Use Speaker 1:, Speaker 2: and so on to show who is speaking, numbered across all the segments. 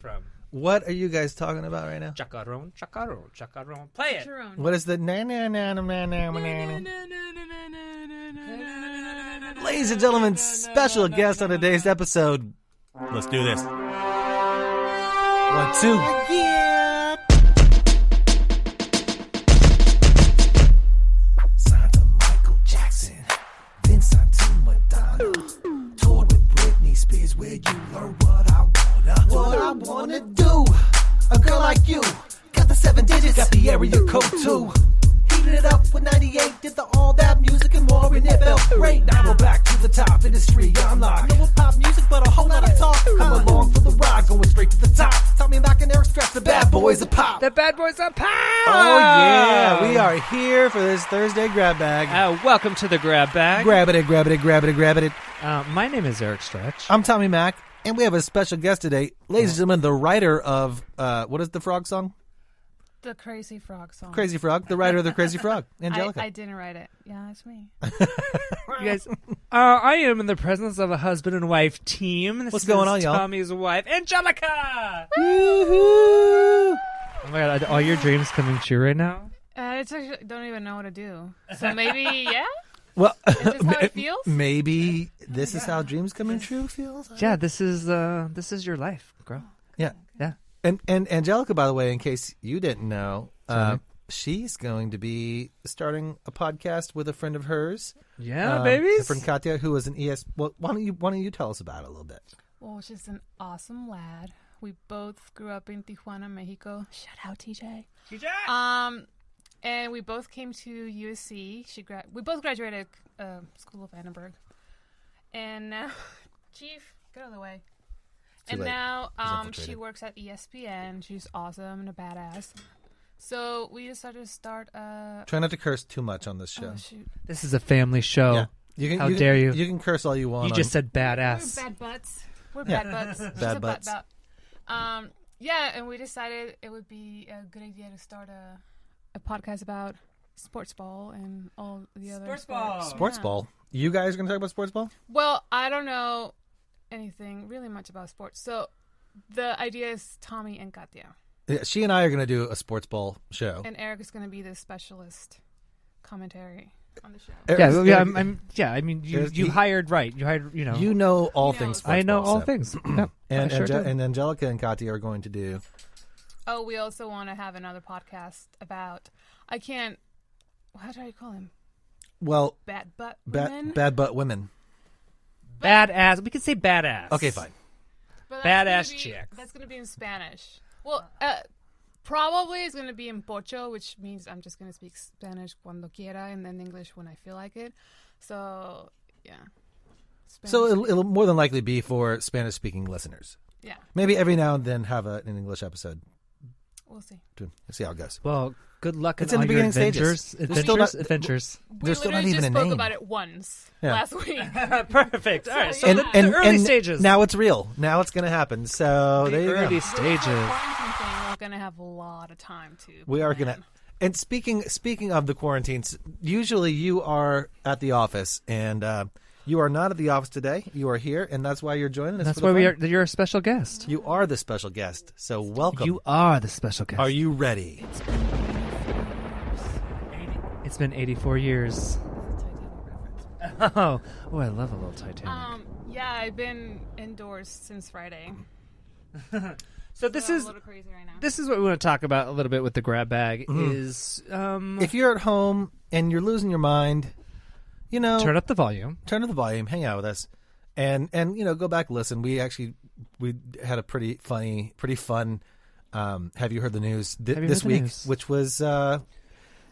Speaker 1: From
Speaker 2: What are you guys talking about right now?
Speaker 1: Chacaron, Chacaron, Chacaron. Play it.
Speaker 2: What is the Ladies and gentlemen, special guest on today's episode. Let's do this. 1, 2. Yeah. Signed to Michael Jackson, then signed to Madonna. Toured with Britney Spears, where you learn what I wanna do. A girl like you, got the 7 digits, got the area code too. Heated it up with 98, did the all that music and more, and it felt great. Now we're back to the top, industry unlocked. No pop music, but a whole lot of talk. Come along for the ride, going straight to the top. Tommy Mac and Eric Stretch, the bad boys of pop.
Speaker 1: The bad boys of pop.
Speaker 2: Oh yeah, we are here for this Thursday grab bag.
Speaker 1: Welcome to the grab bag.
Speaker 2: Grab it, grab it, grab it, grab it.
Speaker 1: My name is Eric Stretch.
Speaker 2: I'm Tommy Mac. And we have a special guest today. Ladies and gentlemen, the writer of, what is the frog song?
Speaker 3: The Crazy Frog song.
Speaker 2: Crazy Frog. The writer of the Crazy Frog. Angelica.
Speaker 3: I didn't write it. Yeah, it's me.
Speaker 1: You guys, I am in the presence of a husband and wife team. This
Speaker 2: What's going on, y'all?
Speaker 1: Tommy's wife, Angelica.
Speaker 2: Woohoo!
Speaker 1: Oh my God, are all your dreams coming true right now?
Speaker 3: It's actually, I don't even know what to do. So maybe, yeah?
Speaker 2: Well,
Speaker 3: Is this how it feels?
Speaker 2: Maybe this is how dreams coming true feels.
Speaker 1: Yeah, this is your life, girl.
Speaker 2: Yeah.
Speaker 1: Yeah.
Speaker 2: And Angelica, by the way, in case you didn't know, she's going to be starting a podcast with a friend of hers.
Speaker 1: Yeah, babies.
Speaker 2: Her friend Katya, who is an ES. Well, why don't you tell us about it a little bit?
Speaker 3: Well, she's an awesome lad. We both grew up in Tijuana, Mexico. Shout out, TJ. And we both came to USC. We both graduated School of Annenberg. And now, Chief, get out of the way. And now she works at ESPN. She's awesome and a badass. So we decided to start a...
Speaker 2: Try not to curse too much on this show.
Speaker 3: Oh, shoot.
Speaker 1: This is a family show.
Speaker 2: Yeah.
Speaker 1: How dare you?
Speaker 2: You can curse all you want.
Speaker 1: You just said badass.
Speaker 3: We're bad butts. We're bad butts.
Speaker 2: Bad butts.
Speaker 3: Yeah, and we decided it would be a good idea to start a podcast about sports ball and all the other
Speaker 2: Sports ball. You guys are going to talk about sports ball?
Speaker 3: Well, I don't know anything really much about sports. So the idea is Tommy and Katya.
Speaker 2: Yeah, she and I are going to do a sports ball show.
Speaker 3: And Eric is going to be the specialist commentary on the show.
Speaker 1: I mean, you hired right. You hired,
Speaker 2: You know all things sports
Speaker 1: I know
Speaker 2: ball,
Speaker 1: all
Speaker 2: so.
Speaker 1: things. Yeah,
Speaker 2: and
Speaker 1: I sure do.
Speaker 2: and Angelica and Katya are going to do...
Speaker 3: Oh, we also want to have another podcast about... how do I call him?
Speaker 2: Well...
Speaker 3: Bad butt women?
Speaker 2: Bad butt women.
Speaker 1: Badass. We could say badass.
Speaker 2: Okay, fine.
Speaker 3: But
Speaker 1: Badass chick.
Speaker 3: That's going to be in Spanish. Well, probably it's going to be in pocho, which means I'm just going to speak Spanish cuando quiera and then English when I feel like it. So, yeah. Spanish.
Speaker 2: So it'll more than likely be for Spanish-speaking listeners.
Speaker 3: Yeah.
Speaker 2: Maybe every now and then have an English episode.
Speaker 3: We'll see.
Speaker 2: To see how it goes.
Speaker 1: Well, good luck
Speaker 2: It's
Speaker 1: in
Speaker 2: in
Speaker 1: all
Speaker 2: the
Speaker 1: your
Speaker 2: beginning
Speaker 1: adventures.
Speaker 2: stages.
Speaker 1: Adventures.
Speaker 3: We
Speaker 2: There's still not
Speaker 3: literally
Speaker 2: even
Speaker 3: just
Speaker 2: a
Speaker 3: spoke
Speaker 2: name.
Speaker 3: about it once
Speaker 2: Yeah.
Speaker 3: last week.
Speaker 1: Perfect. All right. So
Speaker 3: And-
Speaker 1: the early stages.
Speaker 2: Now it's real. Now it's going to happen. So
Speaker 1: the
Speaker 2: there you
Speaker 1: early
Speaker 2: go.
Speaker 1: stages.
Speaker 3: Quarantine thing, we're going to have a lot of time to
Speaker 2: We are
Speaker 3: plan.
Speaker 2: going to. And speaking of the quarantines, usually you are at the office, and you are not at the office today. You are here, and that's why you're joining us.
Speaker 1: That's
Speaker 2: for the
Speaker 1: why
Speaker 2: fun.
Speaker 1: you're a special guest.
Speaker 2: You are the special guest. So welcome.
Speaker 1: You are the special guest.
Speaker 2: Are you ready?
Speaker 1: It's been 84 years. Oh, I love a little Titanic.
Speaker 3: Yeah, I've been indoors since Friday.
Speaker 1: So this
Speaker 3: I'm
Speaker 1: is
Speaker 3: a little crazy right now.
Speaker 1: this is what we want to talk about a little bit with the grab bag. Is
Speaker 2: If you're at home and you're losing your mind,
Speaker 1: turn up the volume.
Speaker 2: turn up the volume, hang out with us, and go back, listen. We had a pretty fun. Have you heard the news this week?
Speaker 1: News?
Speaker 2: Which was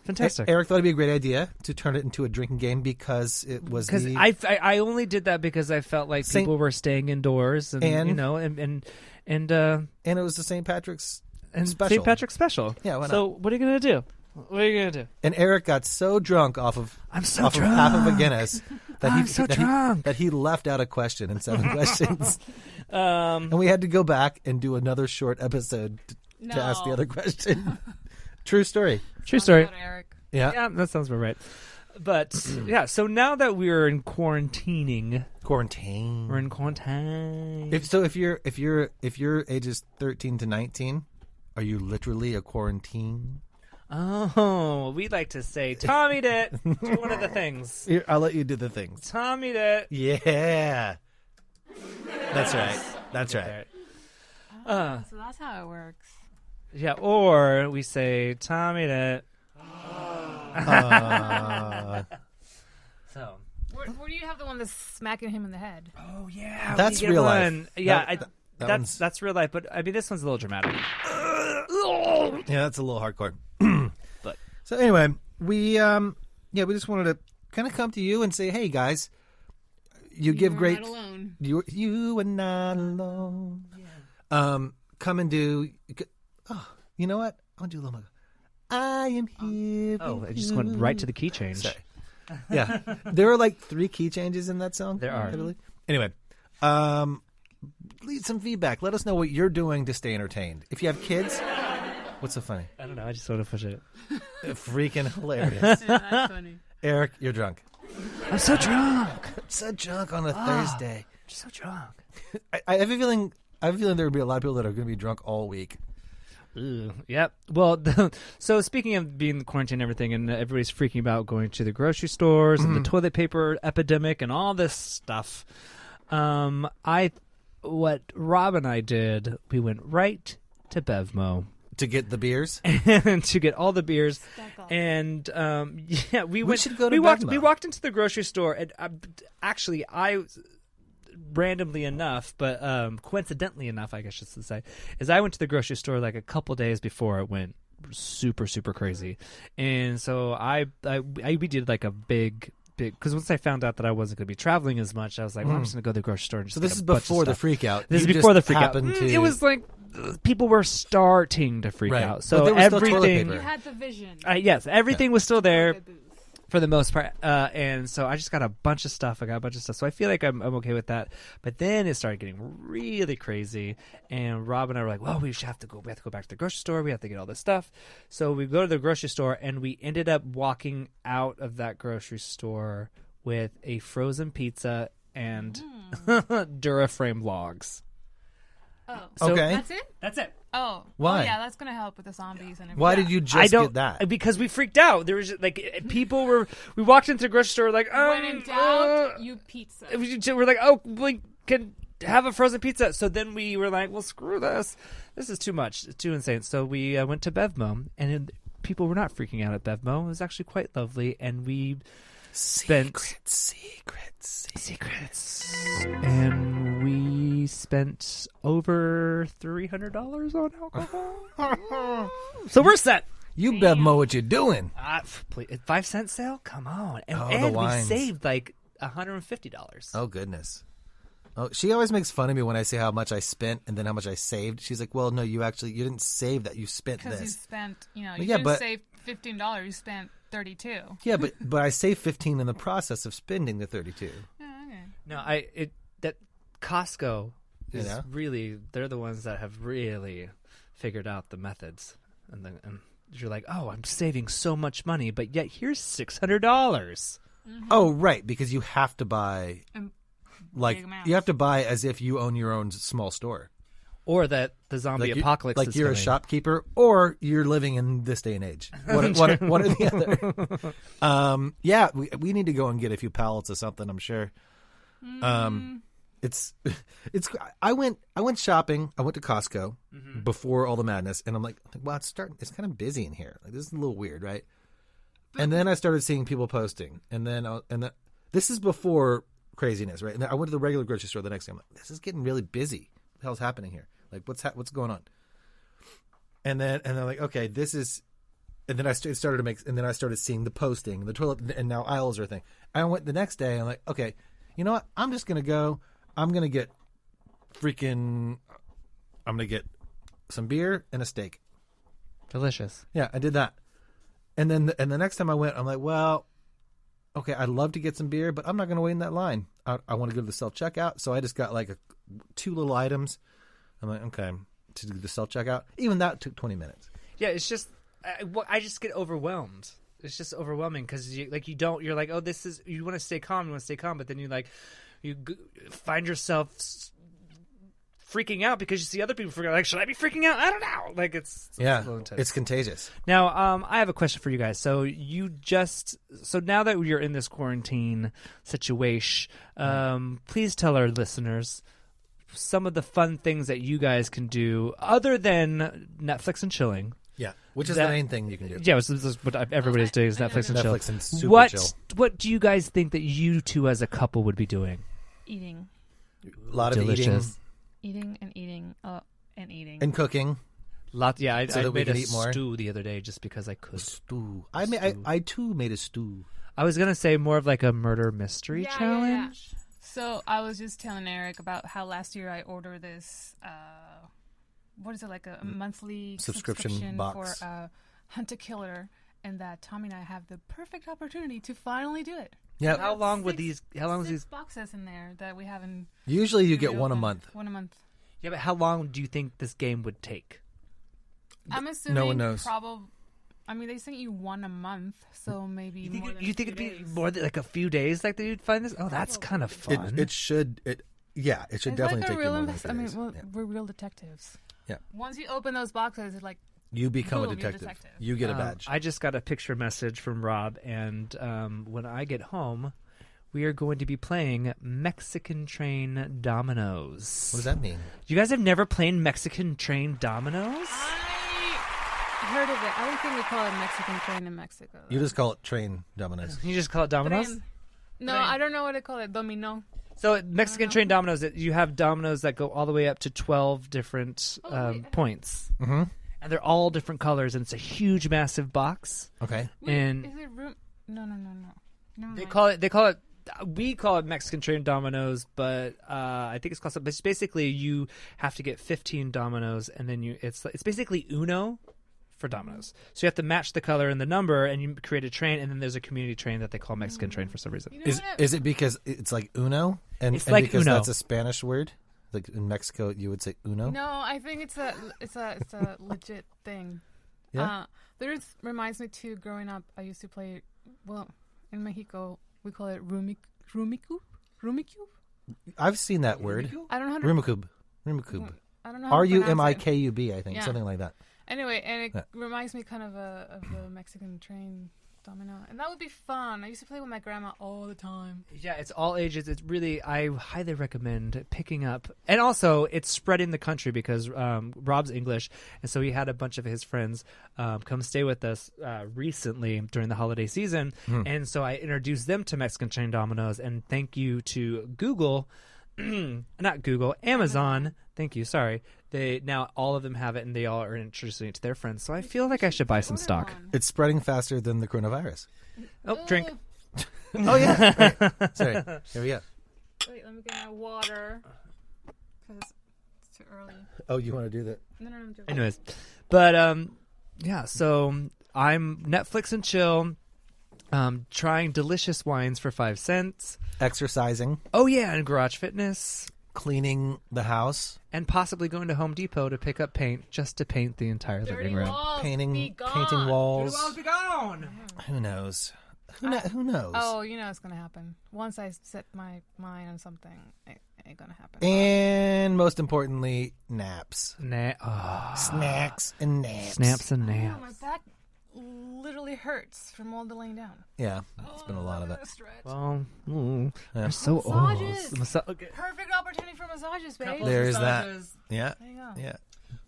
Speaker 1: Fantastic.
Speaker 2: Eric thought it'd be a great idea to turn it into a drinking game because it was
Speaker 1: Because I only did that because I felt like people were staying indoors and
Speaker 2: and it was the St. Patrick's special.
Speaker 1: St. Patrick's special.
Speaker 2: Yeah, why not?
Speaker 1: So what are you gonna do? What are you gonna do?
Speaker 2: And Eric got so drunk off of
Speaker 1: drunk.
Speaker 2: half of a Guinness
Speaker 1: drunk.
Speaker 2: that he left out a question in 7 questions.
Speaker 1: Um,
Speaker 2: And we had to go back and do another short episode to ask the other question. True story.
Speaker 1: True story.
Speaker 3: Eric.
Speaker 2: Yeah.
Speaker 1: Yeah, that sounds about right. But yeah, so now that we're in quarantining,
Speaker 4: We're
Speaker 1: in quarantine.
Speaker 4: If you're ages 13 to 19, are you literally a quarantine?
Speaker 1: Oh, we like to say, Tommy did. Do one of the things.
Speaker 4: Here, I'll let you do the things.
Speaker 1: Tommy did.
Speaker 4: Yeah. That's right. That's right.
Speaker 3: So that's how it works.
Speaker 1: Yeah, or we say, Tommy did. So.
Speaker 3: Where do you have the one that's smacking him in the head?
Speaker 1: Oh, yeah.
Speaker 4: That's real life.
Speaker 1: Yeah,
Speaker 4: That's
Speaker 1: real life, but I mean, this one's a little dramatic.
Speaker 4: Yeah, that's a little hardcore.
Speaker 1: But
Speaker 4: so anyway, we just wanted to kind of come to you and say, hey guys, you give great.
Speaker 3: Not alone.
Speaker 4: You are not alone. Yeah. Come and do. Oh, you know what? I'll do a little more. I am here.
Speaker 1: oh, I just went right to the key change.
Speaker 4: Sorry. Yeah, there are like 3 key changes in that song.
Speaker 1: There are.
Speaker 4: I believe. Anyway, leave some feedback. Let us know what you're doing to stay entertained. If you have kids, what's so funny?
Speaker 1: I don't know. I just want to push it.
Speaker 4: Freaking hilarious.
Speaker 3: Yeah, that's funny.
Speaker 4: Eric, you're drunk.
Speaker 1: I'm so drunk.
Speaker 4: So drunk on a Thursday.
Speaker 1: Just so drunk.
Speaker 4: I have a feeling. there will be a lot of people that are going to be drunk all week.
Speaker 1: Ooh, yep. Well, so speaking of being quarantined and everything, and everybody's freaking about going to the grocery stores and the toilet paper epidemic and all this stuff. What Rob and I did, we went right to Bevmo
Speaker 4: To get the beers?
Speaker 1: and to get all the beers. And yeah, we
Speaker 4: should go to
Speaker 1: Bevmo. We
Speaker 4: Bevmo.
Speaker 1: walked into the grocery store, and actually, I randomly enough, but coincidentally enough, I guess I should say, is I went to the grocery store like a couple days before it went super crazy, and so we did like a big because once I found out that I wasn't going to be traveling as much, I was like, well, I'm just going to go to the grocery store. And just
Speaker 4: So this
Speaker 1: get
Speaker 4: is
Speaker 1: a bunch of
Speaker 4: before the
Speaker 1: stuff.
Speaker 4: freak out.
Speaker 1: This is
Speaker 4: You
Speaker 1: before the
Speaker 4: just
Speaker 1: freak out.
Speaker 4: happened to-
Speaker 1: It was like people were starting to freak
Speaker 4: Right.
Speaker 1: out.
Speaker 4: But
Speaker 1: So
Speaker 4: there was still toilet
Speaker 1: everything,
Speaker 4: paper.
Speaker 3: You had the vision.
Speaker 1: yes, everything was still there.
Speaker 3: Good booze.
Speaker 1: For the most part, and so I just got a bunch of stuff. So I feel like I'm okay with that. But then it started getting really crazy, and Rob and I were like, "Well, we have to go back to the grocery store. We have to get all this stuff." So we go to the grocery store, and we ended up walking out of that grocery store with a frozen pizza and Duraframe logs.
Speaker 3: Oh.
Speaker 1: So
Speaker 4: Okay.
Speaker 3: That's it?
Speaker 1: that's it.
Speaker 3: Oh.
Speaker 4: Why?
Speaker 3: Oh, yeah, that's going to help with the zombies and everything.
Speaker 4: Why did you just get that?
Speaker 1: Because we freaked out. There was like people were. We walked into the grocery store like,
Speaker 3: When in doubt, you pizza.
Speaker 1: we're like, oh, we can have a frozen pizza. So then we were like, well, screw this. This is too much. It's too insane. So we went to Bevmo, and people were not freaking out at Bevmo. It was actually quite lovely, and we spent secrets, and we spent over $300 on alcohol. So we're set.
Speaker 4: You Bevmo, what you doing?
Speaker 1: 5-cent sale? Come on. And,
Speaker 4: Oh, the
Speaker 1: and we
Speaker 4: wines.
Speaker 1: saved like $150.
Speaker 4: Oh, goodness. Oh, she always makes fun of me when I say how much I spent and then how much I saved. She's like, well, no, you didn't save that. You spent
Speaker 3: Because you
Speaker 4: this.
Speaker 3: spent, you
Speaker 4: Yeah,
Speaker 3: didn't
Speaker 4: but-
Speaker 3: save $15. You spent $32.
Speaker 4: Yeah, but I saved 15 in the process of spending the 32.
Speaker 3: Oh, okay.
Speaker 1: No, that Costco is
Speaker 4: You know?
Speaker 1: really, they're the ones that have really figured out the methods. And you're like, oh, I'm saving so much money, but yet here's $600.
Speaker 4: Oh, right, because you have to buy,
Speaker 3: And
Speaker 4: like,
Speaker 3: big amounts.
Speaker 4: you have to buy as if you own your own small store.
Speaker 1: Or that the zombie apocalypse
Speaker 4: like
Speaker 1: is
Speaker 4: you're
Speaker 1: coming.
Speaker 4: a shopkeeper, or you're living in this day and age. One or the other. Yeah, we need to go and get a few pallets of something. I'm sure. It's. I went shopping. I went to Costco before all the madness, and I'm like, wow, it's kind of busy in here. Like, this is a little weird, right? And then I started seeing people posting, and then this is before craziness, right? And then I went to the regular grocery store the next day. I'm like, this is getting really busy. What the hell's happening here? Like, what's going on? And then like, okay, this is, and then I started seeing the posting, the toilet, and now aisles are a thing. I went the next day. I'm like, okay, you know what? I'm gonna get some beer and a steak.
Speaker 1: Delicious.
Speaker 4: Yeah, I did that. And then the next time I went, I'm like, well, okay, I'd love to get some beer, but I'm not going to wait in that line. I want to go to the self-checkout. So I just got like 2 little items. I'm like, okay, to do the self-checkout. Even that took 20 minutes.
Speaker 1: Yeah, it's just, I just get overwhelmed. it's just overwhelming because you're like, oh, this is, you want to stay calm, but then you find yourself freaking out because you see other people freaking out. Like, should I be freaking out? I don't know. Like, it's a little intense.
Speaker 4: It's contagious.
Speaker 1: Now, I have a question for you guys. So now that you're in this quarantine situation, please tell our listeners some of the fun things that you guys can do other than Netflix and chilling.
Speaker 4: Yeah, which is the main thing you can do.
Speaker 1: Yeah, this is what everybody's doing is Netflix and chill.
Speaker 4: Netflix and super chill.
Speaker 1: What do you guys think that you two as a couple would be doing?
Speaker 3: Eating.
Speaker 4: A lot of
Speaker 1: Delicious.
Speaker 3: Eating and eating and eating.
Speaker 4: And cooking.
Speaker 1: I made a stew the other day just because I could.
Speaker 4: Stew. I too made a stew.
Speaker 1: I was going to say more of like a murder mystery challenge.
Speaker 3: Yeah. So I was just telling Eric about how last year I ordered this, what is it, like a monthly subscription
Speaker 4: box
Speaker 3: for Hunt a Killer, and that Tommy and I have the perfect opportunity to finally do it.
Speaker 4: Yeah.
Speaker 1: How long is these
Speaker 3: boxes in there that we haven't?
Speaker 4: Usually you get one a month.
Speaker 3: One a month.
Speaker 1: Yeah, but how long do you think this game would take?
Speaker 3: I'm assuming
Speaker 4: no one knows.
Speaker 3: I mean, they sent you one a month, so maybe
Speaker 1: you think
Speaker 3: more than
Speaker 1: it'd be
Speaker 3: days.
Speaker 1: more than like a few days like that you'd find this? Oh, that's kind of fun.
Speaker 4: It should definitely
Speaker 3: like
Speaker 4: take you
Speaker 3: real
Speaker 4: more than 3 days.
Speaker 3: we're real detectives.
Speaker 4: Yeah.
Speaker 3: Once you open those boxes, it's like
Speaker 4: you become
Speaker 3: boom,
Speaker 4: a
Speaker 3: you're
Speaker 4: detective. You get a badge.
Speaker 1: I just got a picture message from Rob, and when I get home, we are going to be playing Mexican Train Dominoes.
Speaker 4: What does that mean?
Speaker 1: You guys have never played Mexican Train Dominoes?
Speaker 3: I heard of it. I don't think we call it Mexican Train in Mexico.
Speaker 4: You just call it train dominoes.
Speaker 1: You just call it Dominoes?
Speaker 3: Train. No, I don't know what they call it. Domino.
Speaker 1: So Mexican Train Dominoes, you have dominoes that go all the way up to 12 different points.
Speaker 4: Mm-hmm.
Speaker 1: And they're all different colors, and it's a huge, massive box.
Speaker 4: Okay.
Speaker 3: Wait,
Speaker 1: and
Speaker 3: is it room? No.
Speaker 1: They call it. We call it Mexican Train Dominoes, but I think it's called something. But it's basically you have to get 15 dominoes, and then it's basically Uno for dominoes. So you have to match the color and the number, and you create a train, and then there's a community train that they call Mexican Train for some reason.
Speaker 3: You know
Speaker 4: Is it because it's like Uno?
Speaker 1: It's
Speaker 4: and
Speaker 1: like
Speaker 4: because
Speaker 1: Uno.
Speaker 4: that's a Spanish word? Like in Mexico, you would say Uno?
Speaker 3: No, I think it's a legit thing.
Speaker 4: Yeah?
Speaker 3: This reminds me too. Growing up, I used to play. Well, in Mexico, we call it rumicube.
Speaker 4: I've seen that word.
Speaker 3: I don't know how to.
Speaker 4: Rumicube.
Speaker 3: I don't know. How to
Speaker 4: RUMIKUB, I think.
Speaker 3: Yeah.
Speaker 4: Something like that.
Speaker 3: Anyway, and it reminds me kind of the Mexican Train domino, and that would be fun. I used to play with my grandma all the time.
Speaker 1: Yeah, it's all ages. It's really, I highly recommend picking up. And also, it's spreading the country because Rob's English, and so he had a bunch of his friends come stay with us recently during the holiday season. And so I introduced them to Mexican Train Dominoes, and thank you to Google, not Google, Amazon. Thank you, sorry. Now all of them have it, and they all are introducing it to their friends. So I feel like I should buy some stock.
Speaker 4: It's spreading faster than the coronavirus.
Speaker 1: Oh, drink.
Speaker 4: Oh, yeah. Right. Sorry. Here we go.
Speaker 3: Wait, let me get my water because it's too early.
Speaker 4: Oh, you want to do that?
Speaker 3: No, I'm joking.
Speaker 1: Anyways, but yeah. So I'm Netflix and chill, trying delicious wines for 5 cents.
Speaker 4: Exercising.
Speaker 1: Oh yeah, and Garage Fitness.
Speaker 4: Cleaning the house.
Speaker 1: And possibly going to Home Depot to pick up paint just to paint the entire living room.
Speaker 4: Painting walls.
Speaker 1: Dirty walls be gone.
Speaker 4: Who knows? Who knows?
Speaker 3: Oh, you know it's gonna happen. Once I set my mind on something, it ain't gonna happen.
Speaker 4: And most importantly, naps. Snacks and naps.
Speaker 1: Snaps and
Speaker 3: Oh,
Speaker 1: naps.
Speaker 3: my back literally hurts from all the laying down.
Speaker 4: Yeah, it's been a lot of it.
Speaker 1: Well, I'm
Speaker 4: Yeah.
Speaker 1: so
Speaker 3: Massages.
Speaker 1: old. Okay.
Speaker 3: Perfect opportunity for massages, babe.
Speaker 4: There's that. Yeah.
Speaker 3: There you go.
Speaker 4: Yeah.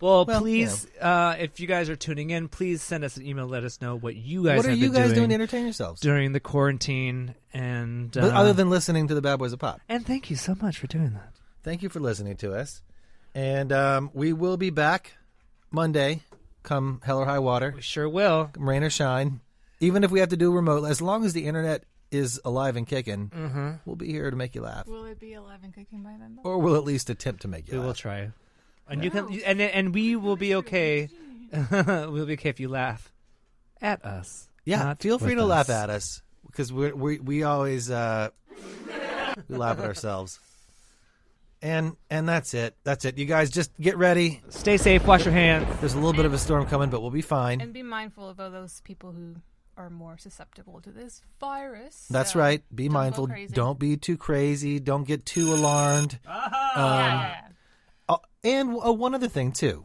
Speaker 1: Well,
Speaker 4: Well,
Speaker 1: please, if you guys are tuning in, please send us an email. Let us know what you guys
Speaker 4: What are
Speaker 1: have
Speaker 4: you
Speaker 1: been
Speaker 4: guys doing to entertain yourselves?
Speaker 1: during the quarantine. And
Speaker 4: But other than listening to the Bad Boys of Pop.
Speaker 1: and thank you so much for doing that.
Speaker 4: Thank you for listening to us. And we will be back Monday, come hell or high water,
Speaker 1: We sure will.
Speaker 4: come rain or shine. Even if we have to do remote, as long as the internet is alive and kicking, we'll be here to make you laugh.
Speaker 3: Will it be alive and kicking by then?
Speaker 4: Or we'll at least attempt to make you
Speaker 1: We
Speaker 4: laugh.
Speaker 1: will try. And you can, and we will be okay. We'll be okay if you laugh at us.
Speaker 4: Yeah,
Speaker 1: not
Speaker 4: feel free
Speaker 1: with
Speaker 4: to
Speaker 1: us.
Speaker 4: laugh at us because we always we laugh at ourselves. And that's it. That's it. You guys just get ready.
Speaker 1: Stay safe. Wash your hands.
Speaker 4: There's a little bit of a storm coming, but we'll be fine.
Speaker 3: And be mindful of all those people who are more susceptible to this virus.
Speaker 4: That's
Speaker 3: so
Speaker 4: right. Be
Speaker 3: don't go
Speaker 4: mindful.
Speaker 3: crazy.
Speaker 4: Don't be too crazy. Don't get too alarmed.
Speaker 3: Yeah.
Speaker 4: And one other thing too.